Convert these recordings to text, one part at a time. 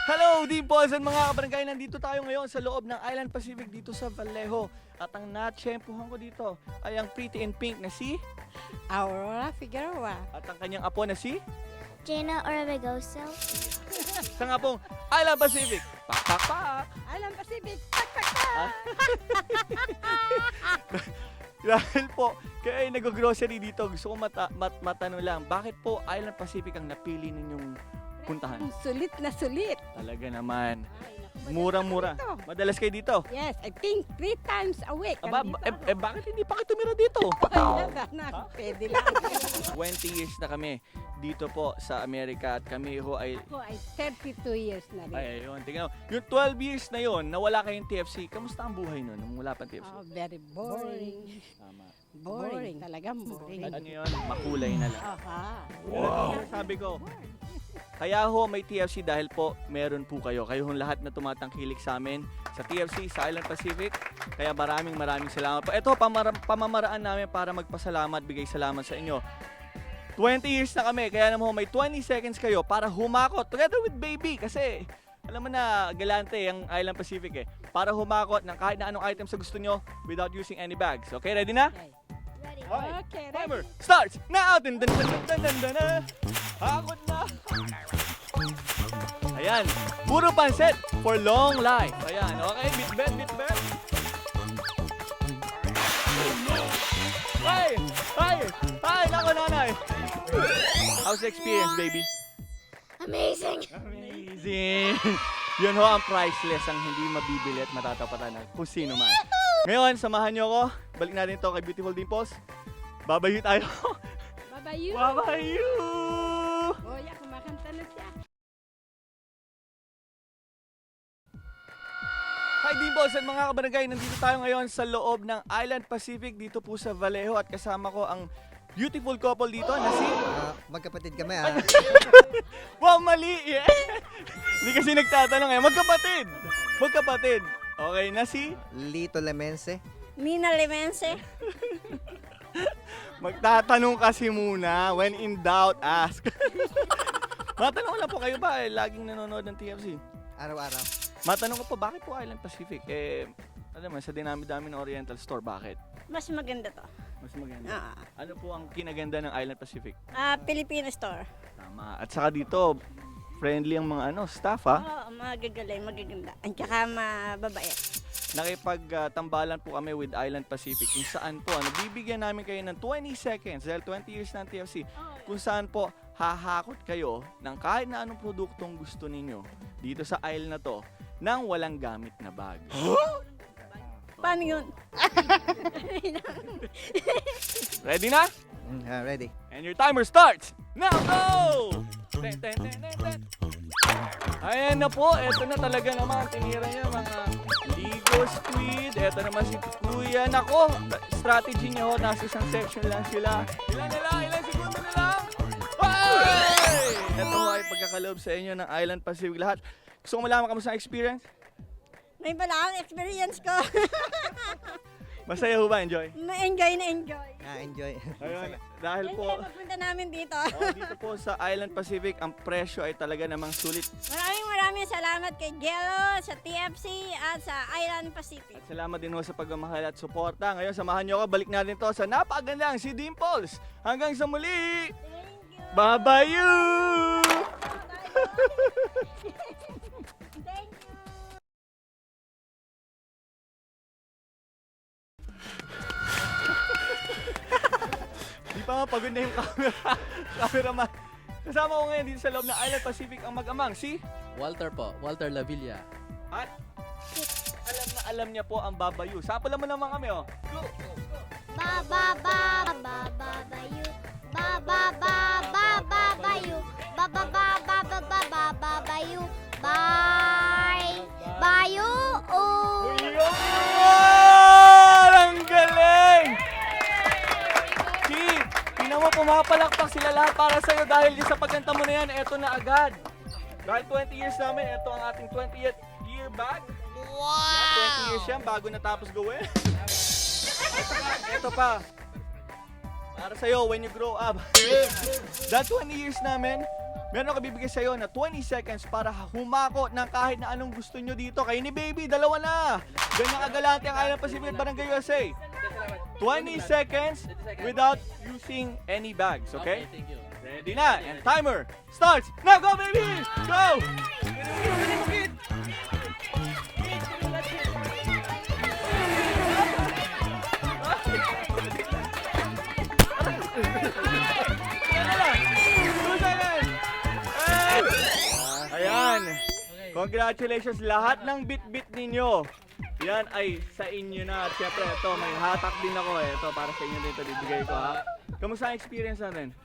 Hello, Dimpols and mga kabarangay. Nandito tayo ngayon sa loob ng Island Pacific dito sa Vallejo. At ang natsyempohan ko dito ay ang pretty in pink na si Aurora Figueroa. at ang kanyang apo na si Gina Orbegoso. sa nga pong Island Pacific. Pak, pak, pak! Island Pacific. Tak, tak, tak. Dahil po, kaya nag-grocery dito, gusto ko matanong lang, bakit po Island Pacific ang napili ninyong puntahan? Sulit na sulit. Talaga naman. Ay, naku, Murang-mura. madali dito. Madalas kayo dito? Yes, I think 3 times a week. Aba, bakit hindi pa kayo tumira dito? Na, pwede lang. 20 years na kami dito po sa Amerika at kami ho ay Ako ay 32 years na rin. ayun, tingnan mo. Yung 12 years na yon na wala kayong TFC, kamusta ang buhay nun nung wala pang TFC? Oh, very boring. Tama. Boring. Talagang boring. Ano yun? Makulay na lang. Aha. Wow! Sabi ko, kaya ho may TFC dahil po meron po kayo. Kayo hong lahat na tumatangkilik sa amin sa TFC, sa Island Pacific. Kaya maraming salamat po. Ito, pamamaraan namin para magpasalamat, bigay salamat sa inyo. 20 years na kami, kaya naman ho, may 20 seconds kayo para humakot together with baby. Kasi alam mo na, galante ang Island Pacific eh. Para humakot ng kahit na anong items sa gusto nyo without using any bags. Okay, ready na? Okay. Ready? Okay, Timer ready. starts now! Dun, dun, dun, dun, dun, dun, dun. Hakot na! Ayan, puro pansit for long life. Ayan, okay, bit bet. Ay, nako nanay. How's the experience, baby? Amazing! Amazing! Yun ho ang priceless, ang hindi mabibili at matatapatan ng kung sino man. Ngayon, samahan nyo ako. Balik natin ito kay Beautiful Dimples. Babayu tayo. Babayu. Babayu! Oh, yeah, kumakanta na siya. Hi Dimples at mga kabarangay, nandito tayo ngayon sa loob ng Island Pacific dito po sa Vallejo at kasama ko ang beautiful couple dito na si... Magkapatid kami Wow, mali! Yeah. Hindi kasi nagtatanong eh. Magkapatid! Okay, na si... Lito Lemense. Mina Lemense. Magtatanong kasi muna. When in doubt, ask. Matanong lang po kayo ba laging nanonood ng TFC? Araw-araw. Matanong ko po, bakit po Island Pacific? Alam mo, sa dinami-dami ng Oriental Store, bakit? Mas maganda to. Mas maganda. Ano po ang kinaganda ng Island Pacific? Filipino store. Tama. At saka dito, friendly ang mga staff ha. Oo, magagaling, magaganda. At saka mababait. Nakipagtambalan po kami with Island Pacific kung saan po, bibigyan namin kayo ng 20 seconds dahil 20 years ng TFC kung saan po hahakot kayo ng kahit na anong produktong gusto ninyo dito sa aisle na to nang walang gamit na bag. Paano yun? Ready na? Ready. And your timer starts! Now go! Ten, ten, ten, ten, ten. Ayan na po, eto na talaga naman. Tinira niya mga Ligo Squid. Eto naman si Kuya. Nako, strategy niya ho, nasa isang section lang sila. Ilang segundo na lang. Hey! Ito ho ay pagkakaloob sa inyo ng Island Pacific lahat. Gusto ko malaman kamusta ang experience? May bala ang experience ko. Masaya ho ba? Enjoy? Na-enjoy. Enjoy. Ayun, dahil Yan po, kaya magpunta namin dito. dito po sa Island Pacific, ang presyo ay talaga namang sulit. Maraming salamat kay Jello, sa TFC at sa Island Pacific. At salamat din ho sa pagmamahal at suporta. Ngayon, samahan nyo ako. Balik natin to sa napakagandang si Dimples. Hanggang sa muli! Thank you. Babayu! Thank you. Di pa nga pagod na yung cameraman. Kasama ko ngayon dito sa loob ng Island Pacific ang mag-amang si... Walter po, Walter Lavilla. At alam niya po ang Babayu. Sapalan mo naman kami, oh. Go! Ba ba ba ba ba ba you. Ba ba ba ba ba ba you. Ba ba ba ba ba ba ba ba ba you. Bye. Bye you. Oh. Yun! Ang galing! Chief, tingnan mo, pumapalakpak sila lahat para sa'yo dahil sa pagkanta mo na yan, eto na agad. Dahil 20 years namin, eto ang ating 20th year bag. Wow! 20 years yan, bago natapos gawin. Eto pa. Para sa'yo, when you grow up. That 20 years namin, meron ako bibigay sa'yo na 20 seconds para humako ng kahit na anong gusto nyo dito. Kayo ni Baby, dalawa na. Ganyan kagalante ang Island Pacific at Barangay USA. 20 seconds without using any bags, okay? Thank you. Ready na, and timer starts. Now go, baby! Go! Ayan. Congratulations lahat ng bit-bit ninyo. Yan ay sa inyo na. At syempre, ito, may hatak din ako eh. Ito, para sa inyo din ito, bibigay ko ha. Kamusta ang experience natin?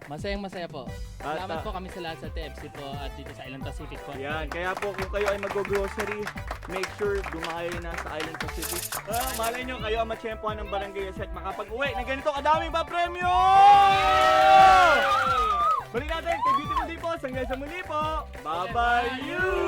Masayang-masaya po. Salamat po kami sa lahat sa TFC po at dito sa Island Pacific po. Yan, kaya po kung kayo ay mag-grocery, make sure dumayo na sa Island Pacific. Malay nyo, kayo ang matsyempohan ng Barangay Set makapag-uwi na ganito kadaming pa-premyo! Balik natin kay Beautiful Day po, hanggang sa muli po. Bye-bye you!